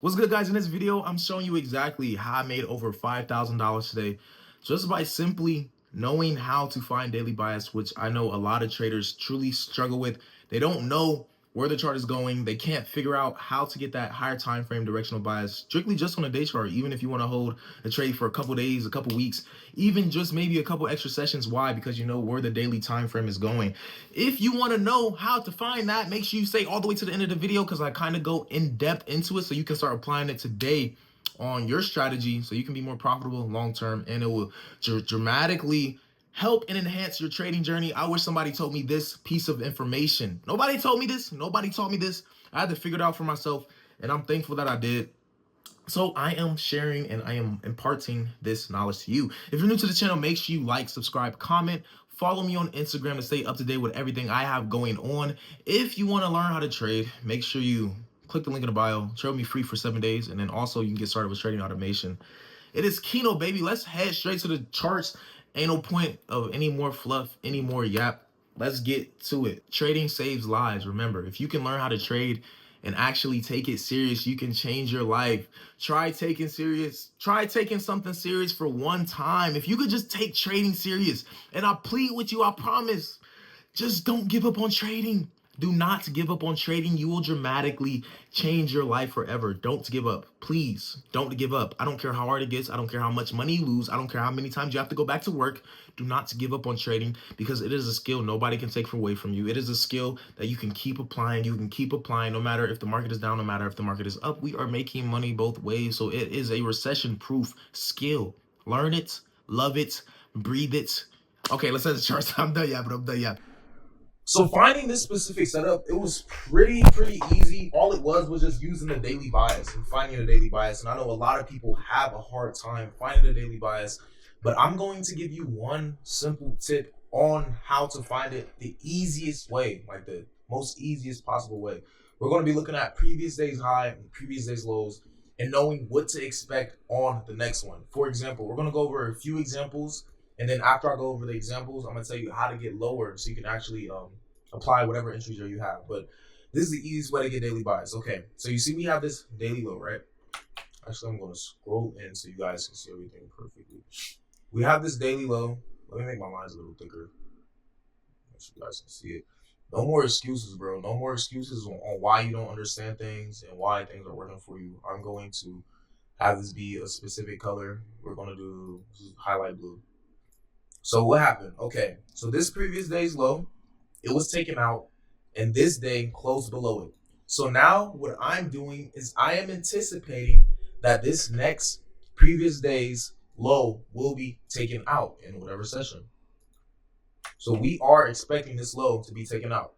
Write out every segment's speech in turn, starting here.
What's good, guys? In this video, I'm showing you exactly how I made over $5,000 today just by simply knowing how to find daily bias, which I know a lot of traders truly struggle with. They don't know where the chart is going. They can't figure out how to get that higher time frame directional bias strictly just on a day chart, even if you want to hold a trade for a couple days, a couple weeks, even just maybe a couple extra sessions. Why? Because you know where the daily time frame is going. If you want to know how to find that, make sure you stay all the way to the end of the video because I kind of go in depth into it so you can start applying it today on your strategy so you can be more profitable long term, and it will dramatically help and enhance your trading journey. I wish somebody told me this piece of information. Nobody told me this. Nobody taught me this. I had to figure it out for myself, and I'm thankful that I did. So I am sharing and I am imparting this knowledge to you. If you're new to the channel, make sure you like, subscribe, comment, follow me on Instagram to stay up to date with everything I have going on. If you want to learn how to trade, make sure you click the link in the bio, trade with me free for 7 days, and then also you can get started with trading automation. It is Keno, baby. Let's head straight to the charts. Ain't no point of any more fluff, any more yap. Let's get to it. Trading saves lives. Remember, if you can learn how to trade and actually take it serious, you can change your life. Try taking something serious for one time. If you could just take trading serious, and I plead with you, I promise, just don't give up on trading. Do not give up on trading. You will dramatically change your life forever. Don't give up. Please don't give up. I don't care how hard it gets. I don't care how much money you lose. I don't care how many times you have to go back to work. Do not give up on trading because it is a skill nobody can take away from you. It is a skill that you can keep applying. You can keep applying no matter if the market is down, no matter if the market is up. We are making money both ways. So it is a recession-proof skill. Learn it, love it, breathe it. Okay, let's set the charts. I'm done yapping. I'm done yapping. So finding this specific setup, it was pretty easy. All it was just using the daily bias and finding a daily bias. And I know a lot of people have a hard time finding a daily bias, but I'm going to give you one simple tip on how to find it the easiest way, like the most easiest possible way. We're going to be looking at previous day's high and previous day's lows and knowing what to expect on the next one. For example, we're going to go over a few examples, and then after I go over the examples, I'm going to tell you how to get lower so you can actually apply whatever entries you have. But this is the easiest way to get daily bias. Okay, so you see we have this daily low, right? Actually, I'm going to scroll in so you guys can see everything perfectly. We have this daily low. Let me make my lines a little thicker so you guys can see it. No more excuses, bro. No more excuses on why you don't understand things and why things are working for you. I'm going to have this be a specific color. We're going to do highlight blue. So what happened? Okay, so this previous day's low, it was taken out, and this day closed below it. So now what I'm doing is I am anticipating that this next previous day's low will be taken out in whatever session. So we are expecting this low to be taken out.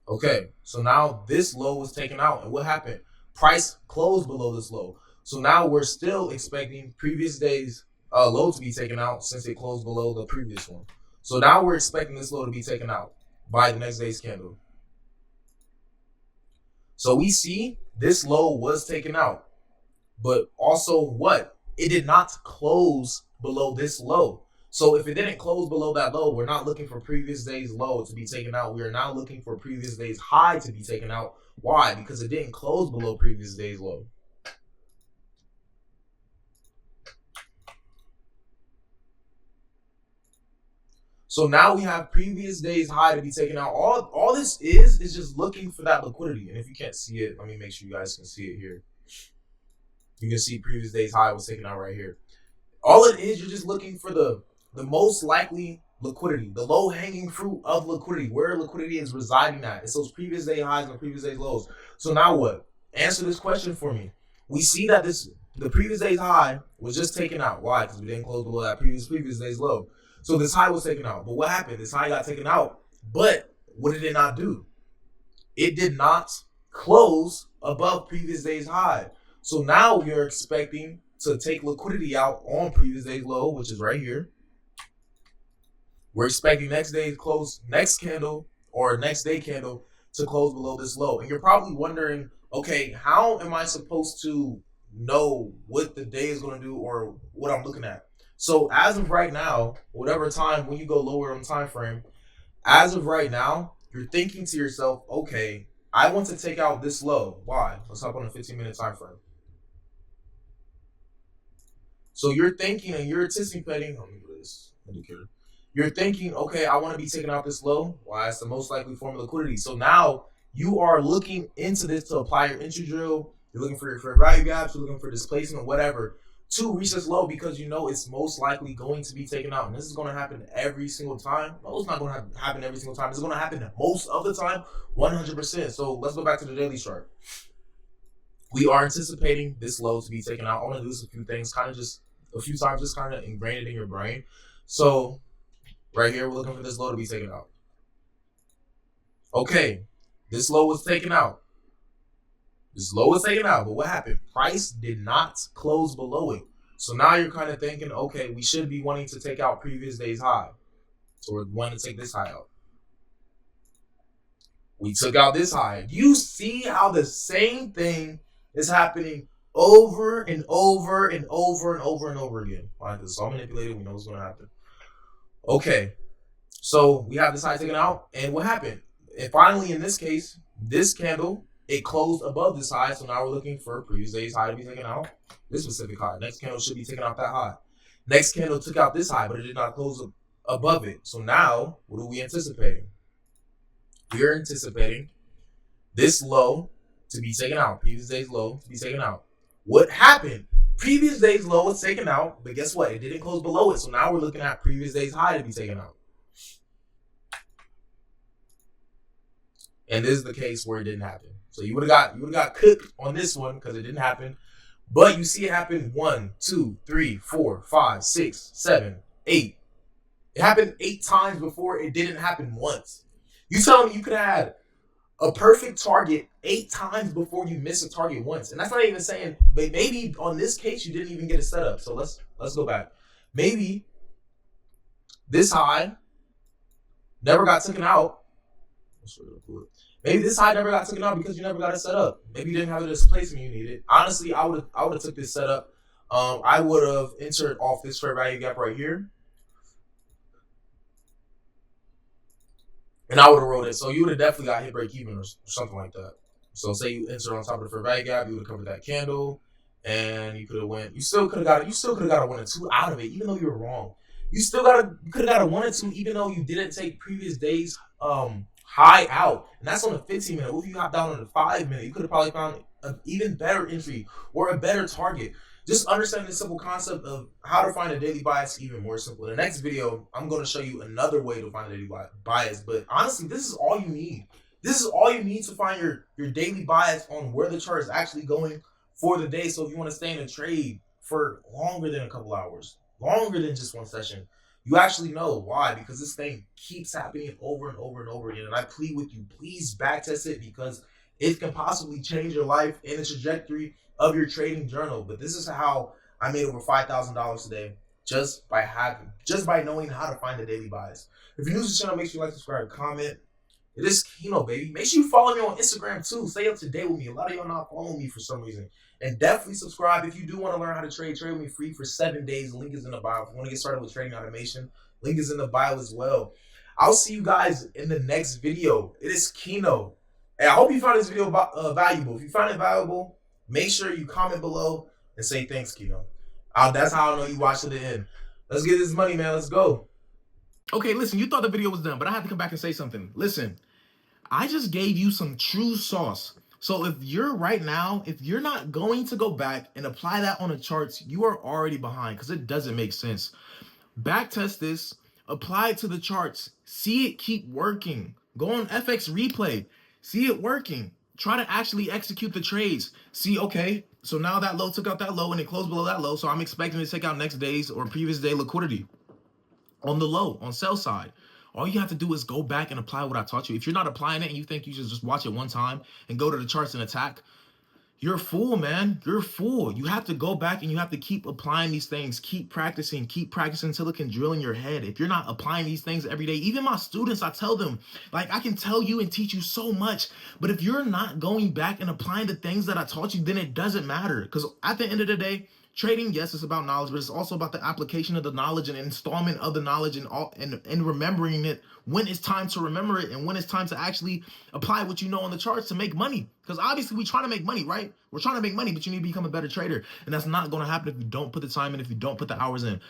Okay, so now this low was taken out, and what happened? Price closed below this low. So now we're still expecting previous day's low to be taken out since it closed below the previous one. So now we're expecting this low to be taken out by the next day's candle. So we see this low was taken out, but also what? It did not close below this low. So if it didn't close below that low, we're not looking for previous day's low to be taken out. We are now looking for previous day's high to be taken out. Why? Because it didn't close below previous day's low. So now we have previous day's high to be taken out. All this is just looking for that liquidity. And if you can't see it, let me make sure you guys can see it here. You can see previous day's high was taken out right here. All it is, you're just looking for the most likely liquidity, the low-hanging fruit of liquidity, where liquidity is residing at. It's those previous day highs and previous day's lows. So now what? Answer this question for me. We see that the previous day's high was just taken out. Why? Because we didn't close below that previous day's low. So this high was taken out. But what happened? This high got taken out. But what did it not do? It did not close above previous day's high. So now we are expecting to take liquidity out on previous day's low, which is right here. We're expecting next day's close, next candle or next day candle to close below this low. And you're probably wondering, okay, how am I supposed to know what the day is going to do or what I'm looking at? So as of right now, whatever time, when you go lower on time frame, as of right now, you're thinking to yourself, okay, I want to take out this low. Why? Let's hop on a 15-minute time frame. So you're thinking and you're anticipating. Let me do this indicator. You're thinking, okay, I want to be taking out this low. Why? It's the most likely form of liquidity. So now you are looking into this to apply your entry drill. You're looking for your fair value gaps. You're looking for displacement, whatever, to reach this low because you know it's most likely going to be taken out. And this is going to happen every single time. No, it's not going to happen every single time. It's going to happen most of the time, 100%. So let's go back to the daily chart. We are anticipating this low to be taken out. I want to do this a few things, kind of just a few times, just kind of ingrain it in your brain. So right here, we're looking for this low to be taken out. Okay, this low was taken out. This low was taken out, but what happened? Price did not close below it. So now you're kind of thinking, okay, we should be wanting to take out previous day's high. So we're wanting to take this high out. We took out this high. Do you see how the same thing is happening over and over and over and over and over again? Why? Because it's all manipulated. We know what's going to happen. Okay, so we have this high taken out, and what happened? And finally, in this case, this candle, it closed above this high, so now we're looking for previous day's high to be taken out. This specific high. Next candle should be taking out that high. Next candle took out this high, but it did not close above it. So now, what are we anticipating? We are anticipating this low to be taken out. Previous day's low to be taken out. What happened? Previous day's low was taken out, but guess what? It didn't close below it. So now we're looking at previous day's high to be taken out. And this is the case where it didn't happen. So you would have got cooked on this one because it didn't happen. But you see it happen 1, 2, 3, 4, 5, 6, 7, 8. It happened 8 times before it didn't happen once. You telling me you could have had a perfect target 8 times before you miss a target once? And that's not even saying, but maybe on this case you didn't even get it set up. So let's go back. Maybe this high never got taken out. Maybe this high never got taken out because you never got it set up. Maybe you didn't have the displacement you needed. Honestly, I would have took this setup. I would have entered off this fair value gap right here. And I would have rolled it. So you would have definitely got hit break even or something like that. So say you enter on top of the fair value gap, you would have covered that candle, and you could have went. You still could have got a 1 or 2 out of it, even though you were wrong. You could have got a 1 or 2, even though you didn't take previous days high out. And that's on the 15-minute. What if you hopped down on the 5-minute? You could have probably found an even better entry or a better target. Just understanding the simple concept of how to find a daily bias even more simple. In the next video, I'm going to show you another way to find a daily bias. But honestly, this is all you need. This is all you need to find your daily bias on where the chart is actually going for the day. So if you want to stay in a trade for longer than a couple hours, longer than just one session, you actually know why. Because this thing keeps happening over and over and over again. And I plead with you, please backtest it, because it can possibly change your life and the trajectory of your trading journal. But this is how I made over $5,000 today, just by knowing how to find the daily bias. If you're new to the channel, make sure you like, subscribe, comment. It is Kino, baby. Make sure you follow me on Instagram too. Stay up to date with me. A lot of y'all not following me for some reason. And definitely subscribe if you do want to learn how to trade. Trade with me free for 7 days. The link is in the bio. If you want to get started with trading automation, link is in the bio as well. I'll see you guys in the next video. It is Kino. And I hope you found this video valuable. If you found it valuable, make sure you comment below and say thanks, Kino. That's how I know you watched to the end. Let's get this money, man. Let's go. Okay, listen, you thought the video was done, but I had to come back and say something. Listen, I just gave you some true sauce. So if you're not going to go back and apply that on the charts, you are already behind, because it doesn't make sense. Backtest this, apply it to the charts, see it keep working. Go on FX replay, see it working. Try to actually execute the trades. See, okay, so now that low took out that low and it closed below that low, so I'm expecting to take out next day's or previous day liquidity on the low, on sell side. All you have to do is go back and apply what I taught you. If you're not applying it and you think you should just watch it one time and go to the charts and attack, you're a fool, man. You're a fool. You have to go back and you have to keep applying these things. Keep practicing until it can drill in your head. If you're not applying these things every day, even my students, I tell them, like, I can tell you and teach you so much, but if you're not going back and applying the things that I taught you, then it doesn't matter. Because at the end of the day, Trading, yes, it's about knowledge, but it's also about the application of the knowledge and installment of the knowledge and all and remembering it when it's time to remember it and when it's time to actually apply what you know on the charts to make money. Because obviously we trying to make money, right? We're trying to make money, but you need to become a better trader. And that's not going to happen if you don't put the time in, if you don't put the hours in.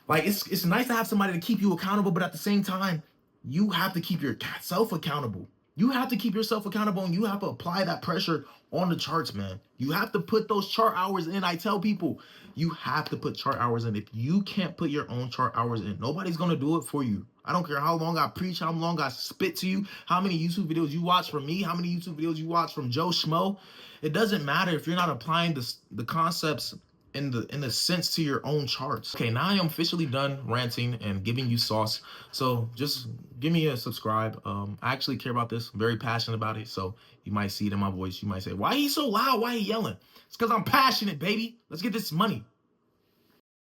Like it's nice to have somebody to keep you accountable, but at the same time, you have to keep yourself accountable. You have to keep yourself accountable and you have to apply that pressure on the charts, man. You have to put those chart hours in. I tell people, you have to put chart hours in. If you can't put your own chart hours in, nobody's going to do it for you. I don't care how long I preach, how long I spit to you, how many YouTube videos you watch from me, how many YouTube videos you watch from Joe Schmo. It doesn't matter if you're not applying the concepts in the sense to your own charts. Okay, now I am officially done ranting and giving you sauce. So just give me a subscribe. I actually care about this. I'm very passionate about it. So you might see it in my voice. You might say, why he so loud? Why he yelling? It's because I'm passionate, baby. Let's get this money.